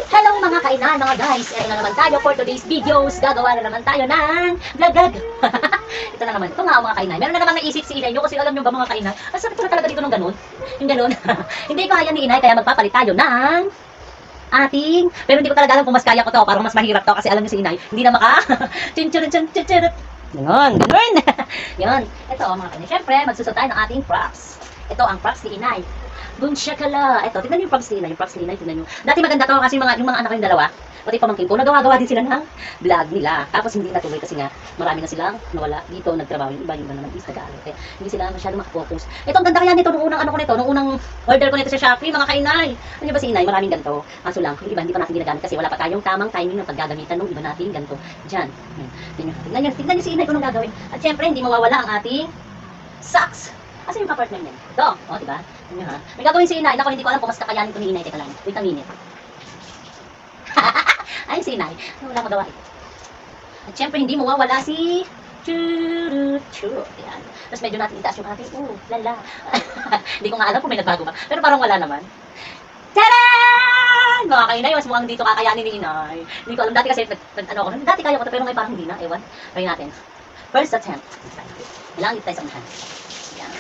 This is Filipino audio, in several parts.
Hello mga kainan, mga guys. Ito na naman tayo for today's videos. Gagawa na naman tayo ng vlog. Ito na naman. Ito nga mga kainan. Meron na naman naisip si Inay nyo kasi alam nyo ba mga kainan? Ang sakit ko na talaga dito ng ganun. Yung ganun. Hindi ko kaya ni Inay kaya magpapalit tayo ng ating... Pero hindi ko talaga alam kung mas kaya ko to. Parang mas mahirap to kasi alam nyo si Inay. Hindi na maka... Chin-chin-chin-chin-chin. Ganon, ganon. Yun. Ito mga kainan. Siyempre, magsusot tayo ng ating props. Ito ang props ni Inay. Boom shakala. Ito, tignan niyo yung props ni Inay. Yung props ni Inay, tignan niyo. Dati maganda to kasi yung mga anak ko yung dalawa, pati pamangkin ko, nagawa-gawa din sila ng vlog nila. Tapos hindi natuloy kasi nga marami na silang nawala dito, nagtrabaho. Yung iba naman is nag-aaral. Kaya hindi sila masyado makafocus. Ito, ang ganda kaya nito nung unang ano ko nito, nung unang order ko nito sa Shopee, mga kainay. Ano niyo ba si Inay? Maraming ganito. Kaso lang, yung iba hindi pa natin ginagamit kasi wala pa tayong tamang timing ng paggagamitan ng iba nating ganito. Diyan. Tignan niyo si Inay kung anong gagawin. At syempre, hindi mawawala ang ating socks. Kasi yung kapartner niya. Ito, o, diba? Ano ha? May gagawin si Inay. Naku, hindi ko alam kung mas kakayanin ko ni Inay. Teka lang. Wait a minute. Ay, si Inay. Wala ko gawain. At syempre, hindi mawawala si... Churu. Ayan. Tapos medyo natin itaas yung ating... lala. Hindi ko nga alam kung may nagbago ba. Pero parang wala naman. Taran! Mga kainay, mas mukhang dito kakayanin ni Inay. Hindi ko alam. Dati kasi, ano ako, dati kaya ko ito, pero ngayon parang hindi na. Ewan. Try natin. First attempt. Kailangan dito tayo sa unahan. Ayan.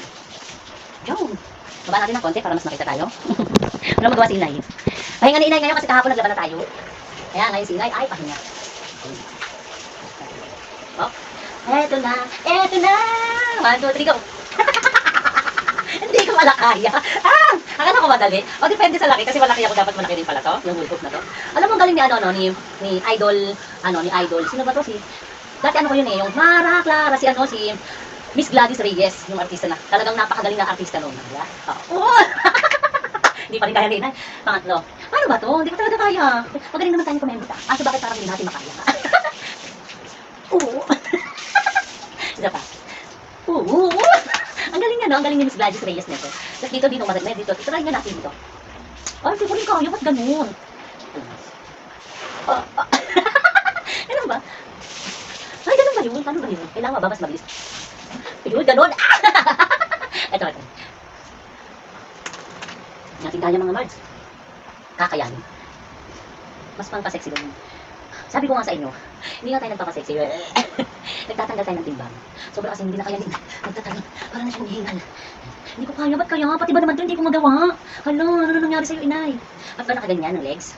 Yun. Baba natin ng konti para mas makita tayo. Wala magawa si Inay. Pahinga ni Inay ngayon kasi kahapon naglaban na tayo. Kaya ngayon si Inay ay pahinga. Oh. Eto na. Eto na. 1, 2, 3, go. Hindi ko pala kaya. Akala ko madali. O depende sa laki kasi malaki ako, dapat malaki rin pala to. Yung hulkop na to. Alam mo galing ni ni Idol. Sino ba to si? Dati ano ko yun yung Mara Clara si Miss Gladys Reyes, yung artista na. Talagang napakagaling na artista noon. Oh. Hindi pa rin kaya rin. Pangatlo. Paano ba to? Hindi ko talaga kaya. Magaling naman tayo kumembita. So bakit parang hindi natin makaya? Oo. Isa pa. Oo. Ang galing nga no? Ang galing ni Miss Gladys Reyes nito. Tapos dito, dito. Try nga natin dito. Ay, hindi ko rin kaya. Ba't ganun? Ganun ba? Ay, ganun ba yun? Paano ba yun? Kailangan mababas mabilis. Yun, ganun. Ito. Natin kaya mga Mards. Kakayanin. Mas pangka-sexy doon. Sabi ko nga sa inyo, hindi nga tayo nagpapasexy. Nagtatanggal tayo ng timbang. Sobra kasi hindi na kaya nagtatanggal. Para na siyang hihingal. Hindi ko kaya. Ba't kaya? Pati ba naman ito hindi ko magawa? Hala, ano na nangyari sa'yo, Inay? At ba nakaganyan ng legs?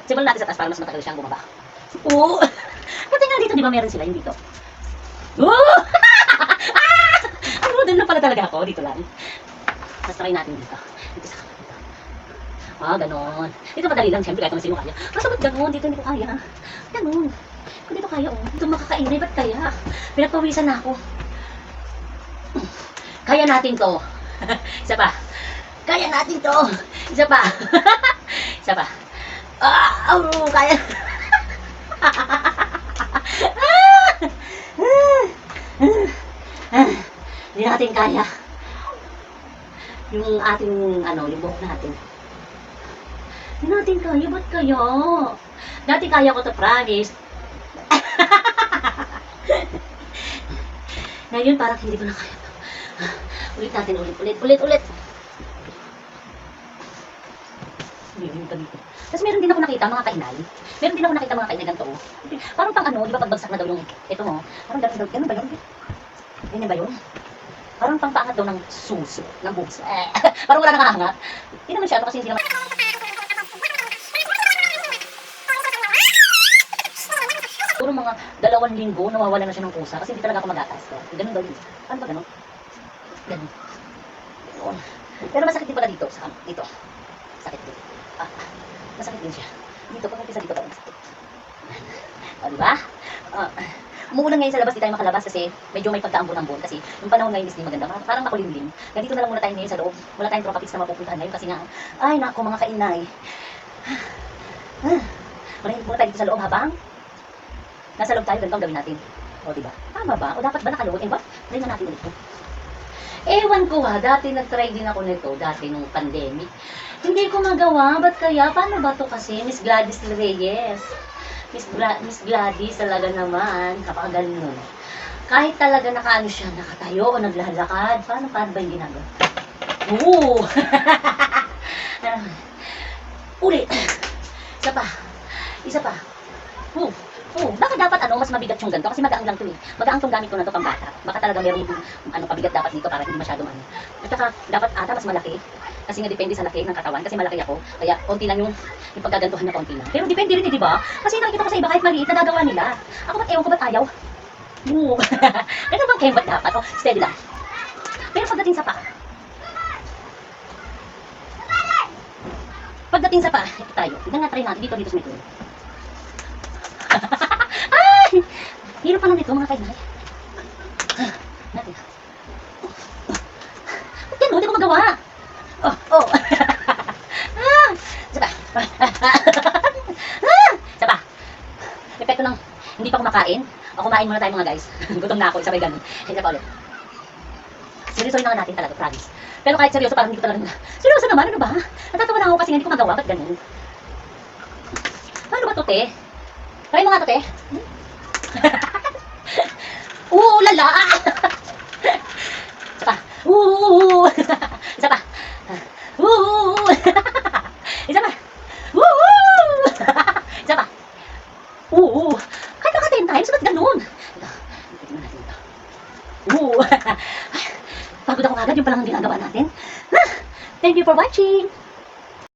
Simulan natin sa taas para mas matagal siyang bumaba. Oo! Pati nga dito, di ba meron sila yung dito? Oo! Ano, doon lang pala talaga ako. Dito lang. Mas try natin dito. Dito sa kamay dito. Ganon. Dito madali lang, siyempre, kahit naman sino kaya. Basta ba't ganon? Dito hindi ko kaya. Ganon. Kung dito kaya, dito makakainay, ba't kaya? Pinagpawisan na ako. Kaya natin to. Isa pa. Kaya natin to. Isa pa. Isa pa. Kaya. Hindi natin kaya. Yung ating, yung buhok natin. Hindi natin kaya. Ba't kaya? Dati kaya ko to, promise. Ngayon, parang hindi ko na kaya to. Ulit natin, ulit. Hindi pa dito. Tapos meron din ako nakita mga kainay. Mga kainay ganito. Parang pang di ba pagbagsak na daw yung ito mo. Parang ganun ba yun? Ganyan ba yun? Parang pang paangat daw ng suso, ng buhos. Parang wala nakahangat. Hindi naman siya, kasi hindi naman. Puro mga 2 linggo, nawawala na siya ng kusa kasi hindi talaga ako mag-atas. Ganun daw yun. Ano ba ganun? Ganun. Pero masakit din pala dito. Dito. Sakit dito. Masakit din siya. Dito, pag nagpisa dito parang masakit. Diba? Umuulan ngayon sa labas, di tayo makalabas kasi medyo may pagkaambon-ambon kasi yung panahon ngayon is di maganda. Parang makulimlim. Ganito na lang muna tayo ngayon sa loob. Wala tayong tropa pits na mapupuntahan ngayon kasi nga, ay nako mga kainay. Manahimik muna tayo dito sa loob habang nasa loob tayo, ganito ang gawin natin. Diba? Tama ba? O dapat ba nakaloob? What? Try na natin ulit po. Ewan ko dati nag-try din ako nito, dati nung pandemic. Hindi ko magawa, ba't kaya? Paano ba to kasi? Miss Gladys Reyes. Miss Gladys talaga naman, kapag ganun. Kahit talaga nakaano siya, nakatayo o naglalakad, paano ba yung ginagawa? Oo! Ulit! Isa pa. Isa pa. Baka dapat mas mabigat yung ganito kasi magaang lang to eh. Magaang tong gamit ko na to pang bata. Baka talaga meron pabigat dapat dito para hindi masyadong ano. At saka dapat ata mas malaki. Kasi nga depende sa laki ng katawan kasi malaki ako. Kaya konti lang yung paggagantuhan na konti lang. Pero depende rin eh, di ba? Kasi nakikita ko sa iba kahit maliit nagagawa nila. Ako ba't ewan ko ba't ayaw? Ganun bang kembot dapat? Oh, steady lang. Pero pagdating sa paa. Pagdating sa paa, ito tayo. Tignan nga try natin dito sa may Ay! Hirap pala nito mga kainay. Natin. Ba't yan? Hindi ko magawa. Oh. Isa pa. Isa pa. Epekto ng hindi pa kumakain. O kumain muna tayo mga guys. Gutom na ako. Isa pa ganun. Isa pa ulit. Seryosoin na nga natin talaga, promise. Pero kahit seryoso, parang hindi ko talaga seryoso naman, ano ba? Natatawa na ako kasi hindi ko magawa. Ba't ganun? Paano ba to, te? Try mo nga to, te. Lala! Isa pa. Isa pa. Isa pa. Isa pa. Kahit baka 10 times, ba't ganun? Tignan natin ito. Pagod ako agad, yung palang ginagawa natin. Thank you for watching.